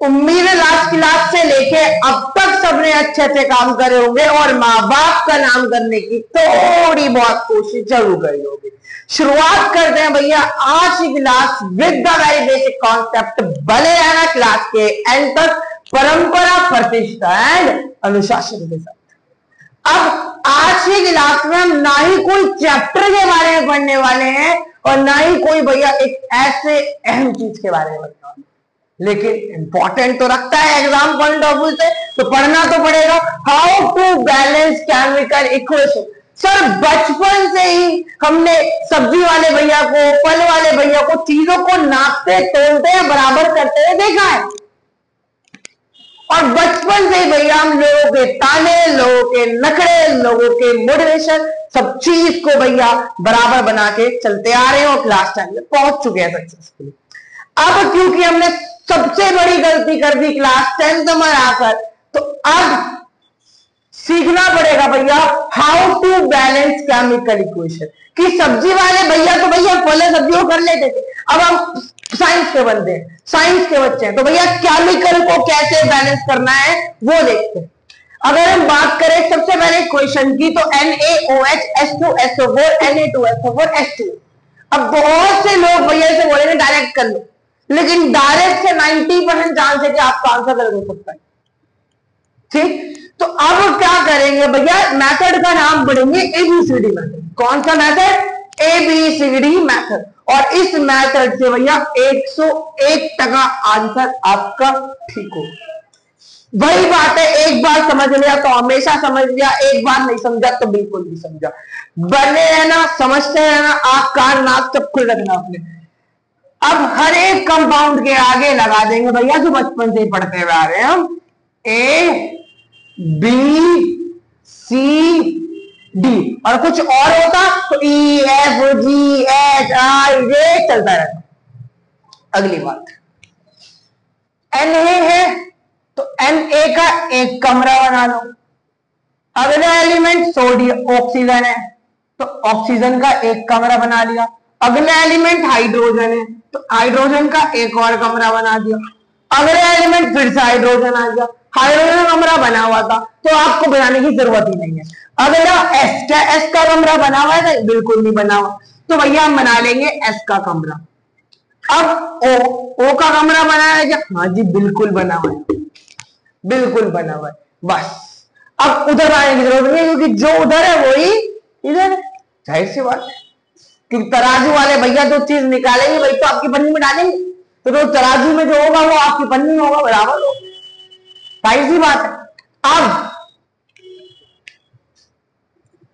उम्मीद है last class से लेके अब तक सबने अच्छे अच्छे काम करे होंगे और माँ बाप का नाम करने की थोड़ी बहुत कोशिश जरूर करी होगी। शुरुआत करते हैं भैया आज की class with the very basic concept. भले रहना क्लास के एंड तक परंपरा, प्रतिष्ठा एंड अनुशासन के साथ। अब आज की क्लास में हम ना ही कोई चैप्टर के बारे में पढ़ने वाले हैं और ना ही कोई भैया एक ऐसे अहम चीज के बारे में पढ़ने वाले हैं, लेकिन इंपॉर्टेंट तो रखता है एग्जाम पॉइंट ऑफ व्यू से, तो पढ़ना तो पड़ेगा। How to balance chemical equation. Sir बचपन से ही हमने सब्जी वाले भैया को, फल वाले भैया को चीजों को नापते, तोलते हैं, बराबर करते हुए देखा है। और बचपन से ही भैया हम लोगों के ताने, लोगों के नखरे, लोगों के मोटिवेशन, सब चीज को भैया बराबर बना के चलते आ रहे हैं और क्लास टाइम में पहुंच चुके हैं सक्सेसफुली। अब क्योंकि हमने सबसे बड़ी गलती कर दी क्लास 10th में आकर, तो अब सीखना पड़ेगा भैया how to balance chemical equation. कि सब्जी वाले भैया तो भैया फल सब्जियों कर लेते थे, अब हम साइंस के बंदे हैं, साइंस के बच्चे हैं, तो भैया केमिकल को कैसे बैलेंस करना है वो देखते हैं। अगर हम बात करें सबसे पहले इक्वेशन की, तो NaOH H2SO4 Na2SO4 H2। अब बहुत से लोग भैया से बोलेंगे डायरेक्ट कर लो, लेकिन डायरेक्ट से 90% चांस है कि आपका आंसर गलत हो सकता है। ठीक, तो अब क्या करेंगे भैया, मेथड का नाम पढ़ेंगे ABCD मेथड। कौन सा मेथड? ABCD method. और इस मेथड से भैया 101% आंसर आपका ठीक हो। वही बात है, एक बार समझ लिया तो हमेशा समझ लिया, एक बार नहीं समझा तो बिल्कुल नहीं समझा। बने रहना, समझते रहना, आंख कान नाक सब खुल रखना अपने। अब हर एक कंपाउंड के आगे लगा देंगे भैया जो बचपन से ही पढ़ते हुए आ रहे हैं हम, ABCD। और कुछ और होता तो EFGHIJ चलता रहता। अगली बात Na है तो Na का एक कमरा बना लो। अगला एलिमेंट सोडियम ऑक्सीजन है तो ऑक्सीजन का एक कमरा बना लिया। अगला एलिमेंट हाइड्रोजन है तो हाइड्रोजन का एक और कमरा बना दिया। अगला एलिमेंट फिर से हाइड्रोजन आ गया, हाइड्रोजन कमरा बना हुआ था तो आपको बनाने की जरूरत ही नहीं है। अगला एस, क्या एस का कमरा बना हुआ है? बिल्कुल नहीं बना हुआ, तो भैया हम बना लेंगे एस का कमरा। अब ओ का कमरा बना है क्या? हाँ जी बिल्कुल बना हुआ है, बिल्कुल बना हुआ है। बस अब उधर आने की जरूरत नहीं है क्योंकि जो उधर है वही इधर है। जाहिर सी बात है कि तराजू वाले भैया जो चीज निकालेंगे वही तो आपकी पन्नी में डालेंगे, तो तराजू में जो होगा वो आपकी पन्नी में होगा, बराबर होगा। जाहिर सी बात है। अब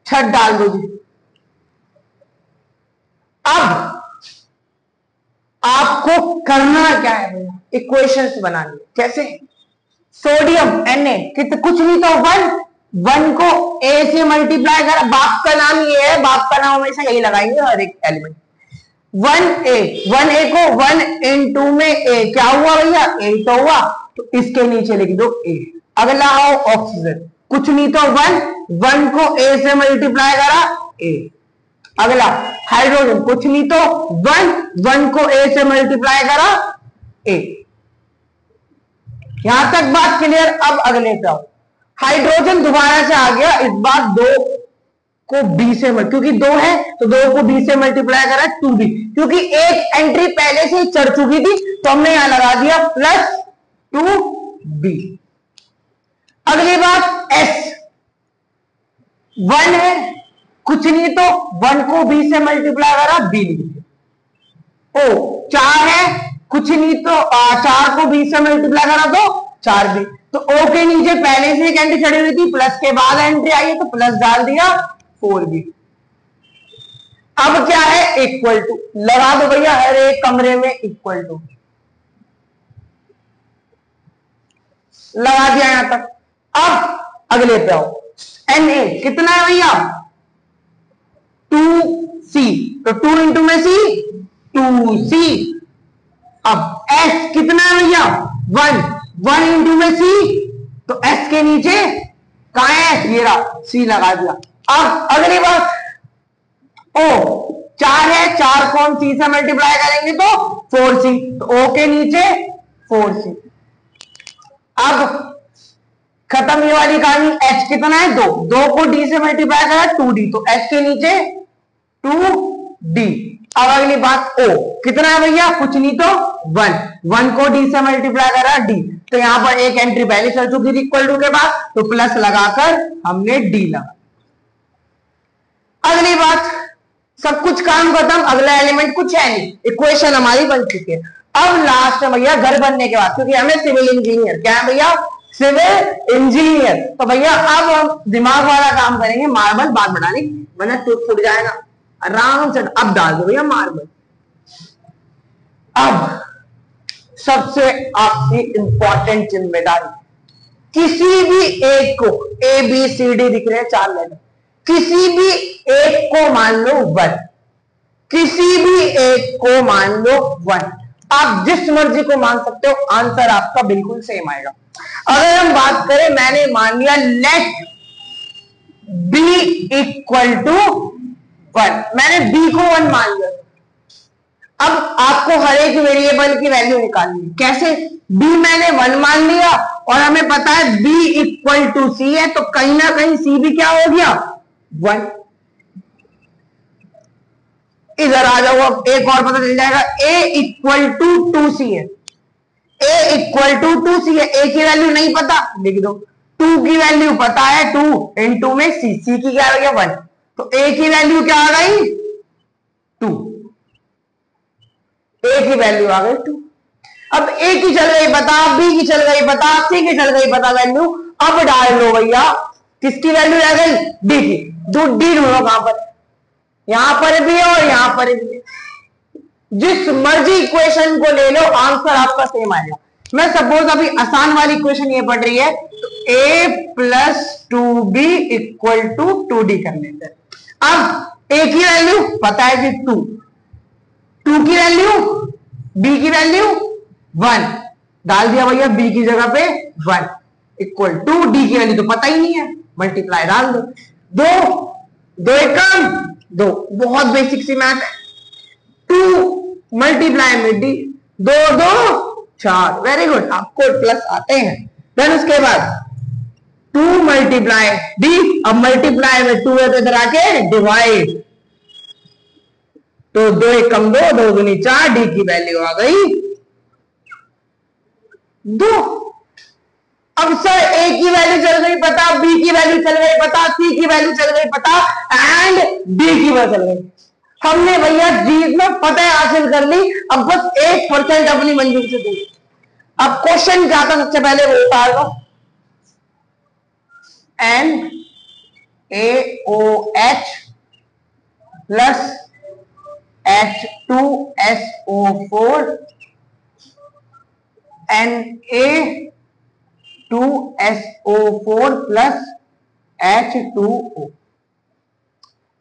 छत डाल दो जी। अब आपको करना क्या है भैया, इक्वेशंस बनानी। कैसे? सोडियम Na कुछ नहीं तो 1 को A से मल्टीप्लाई करा। बाप का नाम ये है, बाप का नाम हमेशा यही लगाएंगे हर एक एलिमेंट। 1A को 1 into में A क्या हुआ भैया? A तो हुआ, तो इसके नीचे लिख दो A। अगला आओ ऑक्सीजन, कुछ नहीं तो 1 को A से मल्टीप्लाई करा A। अगला हाइड्रोजन, कुछ नहीं तो 1 को A से मल्टीप्लाई करा A। यहां तक बात क्लियर। अब अगले पे आओ, हाइड्रोजन दोबारा से आ गया, इस बार 2 को B से क्योंकि 2 है तो 2 को B से मल्टीप्लाई करा 2B, क्योंकि एक एंट्री पहले से ही चढ़ चुकी थी तो हमने यहां लगा दिया +2B। अगली बात S, 1 है, कुछ नहीं तो 1 को B से मल्टीप्लाई करा B लिख दिया। O 4 है, कुछ नहीं तो 4 को B से मल्टीप्लाई करा तो 4B। तो O के नीचे पहले से एक एंट्री चढ़ी हुई थी, प्लस के बाद एंट्री आई है तो प्लस डाल दिया 4B। अब क्या है? इक्वल टू लगा दो भैया हर एक कमरे में, इक्वल टू लगा दिया यहां तक। अब अगले पे आओ, Na कितना है भैया? 2C, तो 2 इंटू में C 2C। अब S कितना है भैया? 1 इंटू में C, तो S के नीचे कहां है? ये रहा, C लगा दिया। अब अगली बात O 4 है, 4 को हम C से मल्टीप्लाई करेंगे तो 4C, तो O के नीचे 4C। अब खत्म ये वाली कहानी। h कितना है 2, 2 को d से मल्टीप्लाई करा 2d, तो h के नीचे 2d। अब अगली बात o कितना है भैया, कुछ नहीं तो 1, 1 को d से मल्टीप्लाई करा d, तो यहां पर एक एंट्री पहले चल चुकी थी इक्वल टू के बाद, तो प्लस लगाकर हमने d लगा। अगली बात, सब कुछ काम खत्म, अगला एलिमेंट कुछ है नहीं, इक्वेशन हमारी बन चुकी है। अब लास्ट में भैया घर बनने के बाद, क्योंकि हमें सिविल इंजीनियर, क्या है भैया, सिविल इंजीनियर, तो भैया अब हम दिमाग वाला काम करेंगे, मार्बल बाद बनाने, वरना टूट जाएगा आराम से। अब डाल दो भैया मार्बल। अब सबसे आपकी इंपॉर्टेंट जिम्मेदारी, किसी भी एक को, ए बी सी डी दिख रहे हैं 4 लेटर, किसी भी एक को मान लो 1, किसी भी एक को मान लो 1, आप जिस मर्जी को मान सकते हो, आंसर आपका बिल्कुल सेम आएगा। अगर हम बात करें, मैंने मान लिया लेट बी इक्वल टू 1, मैंने बी को 1 मान लिया। अब आपको हर एक वेरिएबल की वैल्यू निकालनी है। कैसे, b मैंने 1 मान लिया और हमें पता है b इक्वल टू सी है, तो कहीं ना कहीं c भी क्या हो गया 1। इधर आ जाओ, अब एक और पता चल जाएगा, a इक्वल टू 2c है, a इक्वल टू 2c है। a की वैल्यू नहीं पता, लिख दो। 2 की वैल्यू पता है 2, इन में c की क्या हो गया 1, तो a की वैल्यू क्या आ गई 2, a की वैल्यू आ गई 2। अब a की चल गई पता, b की चल गई पता, c की चल गई पता वैल्यू। अब डाल लो भैया, किसकी वैल्यू आ गई d की, जो d ढूंढो कहां पर, यहां पर भी है और यहां पर भी है। जिस मर्जी इक्वेशन को ले लो, आंसर आपका सेम आएगा। मैं सपोज अभी आसान वाली इक्वेशन ये पढ़ रही है, तो a plus 2b equal to 2d कर लेते हैं। अब a की वैल्यू पता है कि 2, 2 की वैल्यू, b की वैल्यू 1, डाल दिया भैया b की जगह पे 1 इक्वल टू d की वैल्यू तो पता ही नहीं है, मल्टीप्लाई डाल दो, 2 एकम 2, बहुत बेसिक सी मैथ। 2 मल्टीप्लाई में d, 2 2 4, वेरी गुड, आपको प्लस आते हैं। देन उसके बाद 2 मल्टीप्लाई d, अब मल्टीप्लाई में 2 है तो इधर आके डिवाइड, तो 2 एकम 2, 2 दूनी 4, d की वैल्यू आ गई 2। अब सर a की वैल्यू चल गई पता, b की वैल्यू चल गई पता, c की वैल्यू चल गई पता, एंड d की वैल्यू चल गई। हमने भैया जीत में फतेह हासिल कर ली, अब बस 1% अपनी मंजिल से दूर। अब क्वेश्चन क्या था, सबसे पहले वो उतार दो, NaOH plus H2SO4 Na2SO4 plus H2O।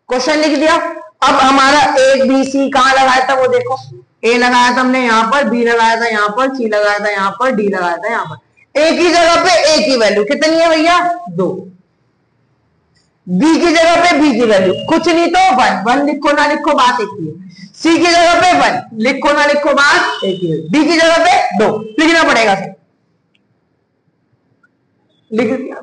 Question लिख दिया। अब हमारा ए बी सी कहां लगाया था वो देखो, ए लगाया था हमने यहां पर, बी लगाया था यहां पर, सी लगाया था यहां पर, डी लगाया था यहां पर। ए की जगह पे ए की वैल्यू कितनी है भैया 2, बी की जगह पे बी की वैल्यू कुछ नहीं तो 1, 1 लिखो ना लिखो बात एक ही है। सी की जगह पे 1 लिखो ना लिखो बात एक ही है। डी की जगह पे 2 लिखना पड़ेगा सर, लिख दिया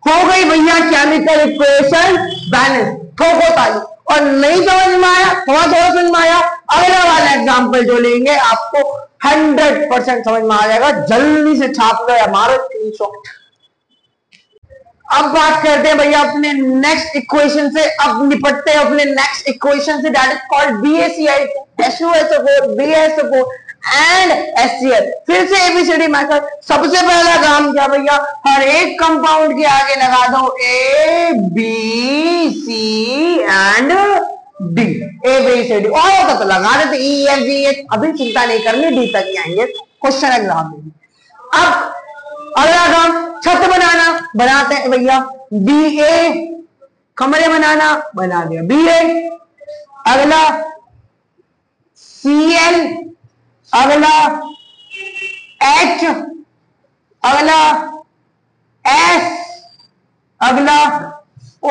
हो गई भैया केमिकल इक्वेशन बैलेंस। ठोको ताली। और नहीं समझ में आया, थोड़ा थोड़ा समझ में आया, अगला वाला एग्जाम्पल जो लेंगे आपको 100% समझ में आ जाएगा। जल्दी से छाप लो हमारा स्क्रीनशॉट। अब बात करते हैं भैया अपने नेक्स्ट इक्वेशन से। अब निपटते हैं अपने नेक्स्ट इक्वेशन से, that is called BaCl2 SuSO4 BaSO4 and HCl। फिर से ABCD मेथड। सबसे पहला काम क्या भैया, हर एक कंपाउंड के आगे लगा दो A B C and D। ABCD और होता तो लगा देते E F G H, अभी चिंता नहीं करनी, D तक ही आएंगे क्वेश्चन एग्जाम में। अब अगला काम छत बनाना, बनाते हैं भैया। BA कमरे बनाना, बना दिया BA। अगला Cl, अगला H, अगला S, अगला O,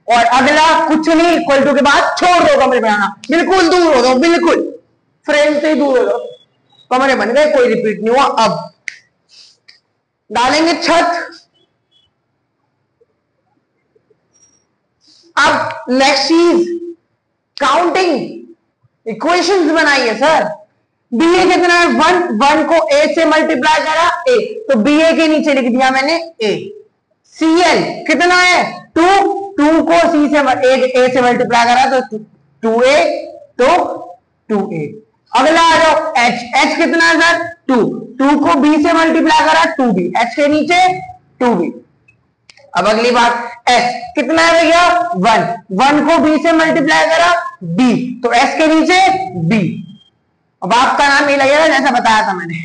और अगला कुछ नहीं, इक्वल टू के बाद छोड़ दो कमरे बनाना, बिल्कुल दूर हो दो, बिल्कुल फ्रेम से दूर हो दो। कमरे बन गए, कोई रिपीट नहीं हुआ। अब डालेंगे छत। अब नेक्स्ट चीज काउंटिंग इक्वेशंस बनाइए सर। बी ए कितना है 1, 1 को ए से मल्टीप्लाई करा ए, तो बी ए के नीचे लिख दिया मैंने ए। सी एल कितना है 2, 2 को सी से ए से मल्टीप्लाई करा तो 2a, तो 2a। अगला आ जाओ एच, एच कितना है सर 2, 2 को बी से मल्टीप्लाई करा 2b, एच के नीचे 2b। अब अगली बात एस कितना है भैया 1, 1 को बी से मल्टीप्लाई करा बी, तो एस के नीचे बी। अब आपका नाम ये लगेगा जैसा बताया था मैंने।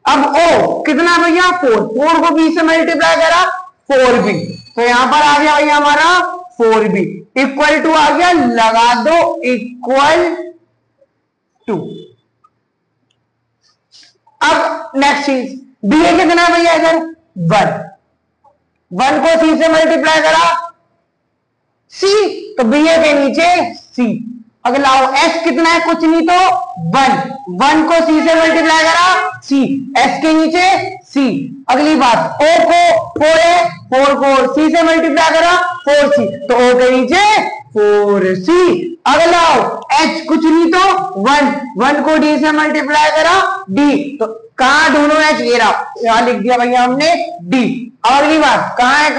अब ओ कितना भैया 4, 4 को बी से मल्टीप्लाई करा 4b, तो यहां पर आ गया भैया हमारा 4b इक्वल टू आ गया, लगा दो इक्वल टू। अब नेक्स्ट चीज बी ए कितना है भैया इधर 1, 1 को सी से मल्टीप्लाई करा सी, तो बी ए के नीचे सी। अगला एस कितना है कुछ नहीं तो 1, 1 को सी से मल्टीप्लाई करा सी, एस के नीचे सी। अगली बात ओ को 4 है, 4 को सी से मल्टीप्लाई करा 4c, तो ओ के नीचे 4c। अगला एच कुछ नहीं तो 1, 1 को डी से मल्टीप्लाई करा डी, तो कहां ढूंढो एच, ये रहा, यहां लिख दिया भैया हमने डी। अगली बात कहां है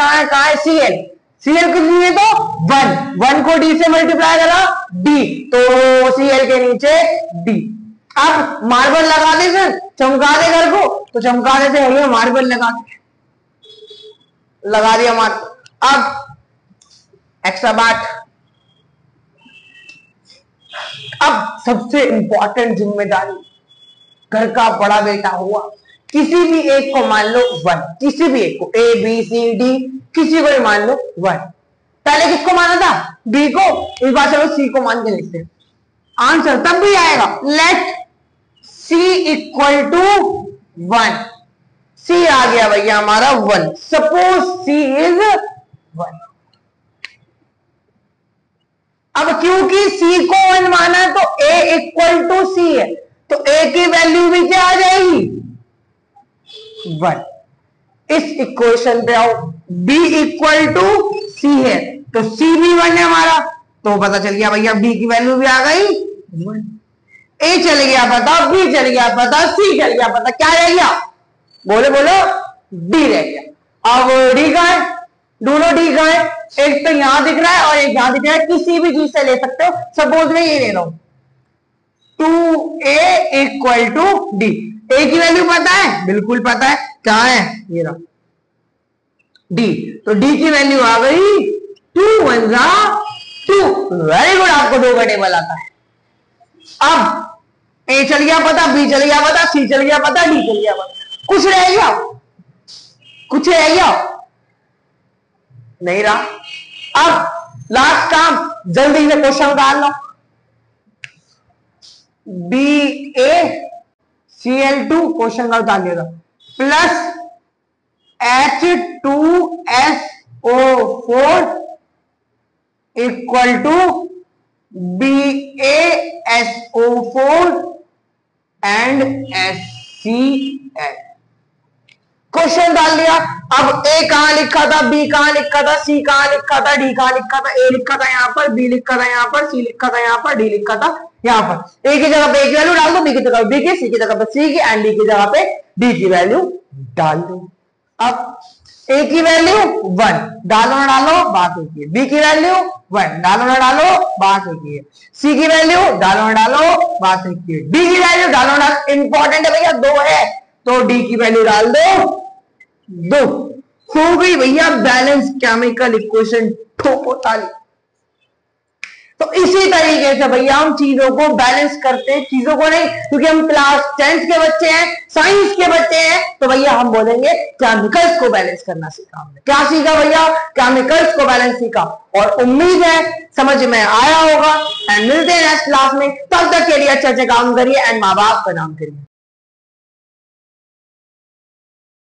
सी एल, सीएल कितनी है तो 1, 1 को डी से मल्टीप्लाई करा डी, तो सीएल के नीचे डी। अब मार्बल लगा दे सर, चमका दे घर को, तो चमका दे से भैया मार्बल लगा दिया मार्बल। अब एक्स्ट्रा बात, अब सबसे इंपॉर्टेंट जिम्मेदारी, घर का बड़ा बेटा हुआ, किसी भी एक को मान लो 1, किसी भी एक को ए बी सी डी किसी को भी मान लो 1। पहले किसको माना था बी को, इस बार चलो सी को मान के लिखते हैं, आंसर तब भी आएगा। लेट सी इक्वल टू 1, सी आ गया भैया हमारा 1, सपोज सी इज 1। अब क्योंकि सी को 1 माना है तो ए इक्वल टू सी है, तो ए की वैल्यू भी क्या आ जाएगी 1। इस इक्वेशन पे आओ, b इक्वल टू सी है तो c भी 1 है हमारा, तो पता चल गया भैया b की वैल्यू भी आ गई 1। a चल गया पता, b चल गया पता, c चल गया पता, क्या रह गया बोलो d रह गया। अब d का है, दोनों d का है, एक तो यहां दिख रहा है और एक यहां दिख रहा है, किसी भी चीज से ले सकते हो। सपोज में ये ले लो 2a इक्वल टू d, ए की वैल्यू पता है, बिल्कुल पता है, क्या है ये रहा डी, तो डी की वैल्यू आ गई 2 1 2। वेरी गुड, आपको 2 का टेबल आता है। अब ए चल गया पता, बी चल गया पता, सी चल गया पता, डी चल गया पता, कुछ रह गया, कुछ रह गया नहीं रहा। अब लास्ट काम, जल्दी से क्वेश्चन निकाल लो। बी ए Cl2 क्वेश्चन का उतार लेगा plus H2SO4 equal to BaSO4 and HCl। Question डाल दिया। अब ए कहां लिखा था, बी कहां लिखा था, सी कहां लिखा था, डी कहां लिखा था, ए लिखा था यहां पर, बी लिखा था यहां पर, सी लिखा था यहां पर, डी लिखा था यहां पर। ए की जगह पे ए की वैल्यू डाल दो, बी की जगह बी की, सी की जगह पे सी की, एंड डी की जगह पे डी की वैल्यू डाल दो। अब ए की वैल्यू 1 डालो ना डालो बात होती है, बी की वैल्यू 1 डालो ना डालो बात होती है, सी की वैल्यू डालो ना डालो बात होती है, डी की वैल्यू डालो ना, इंपॉर्टेंट है भैया 2 है तो डी की वैल्यू डाल दो 2। हो गई भैया बैलेंस केमिकल इक्वेशन ठोकोताली। तो इसी तरीके से भैया हम चीजों को बैलेंस करते हैं, चीजों को नहीं, क्योंकि हम क्लास 10th के बच्चे हैं, साइंस के बच्चे हैं, तो भैया हम बोलेंगे केमिकल्स को बैलेंस करना सीखा हमने। क्या सीखा भैया, केमिकल्स को बैलेंस सीखा। और उम्मीद है समझ में आया होगा। एंड मिलते हैं नेक्स्ट क्लास में, तब तक के लिए अच्छे अच्छे काम करिए एंड माँ बाप का नाम करिए।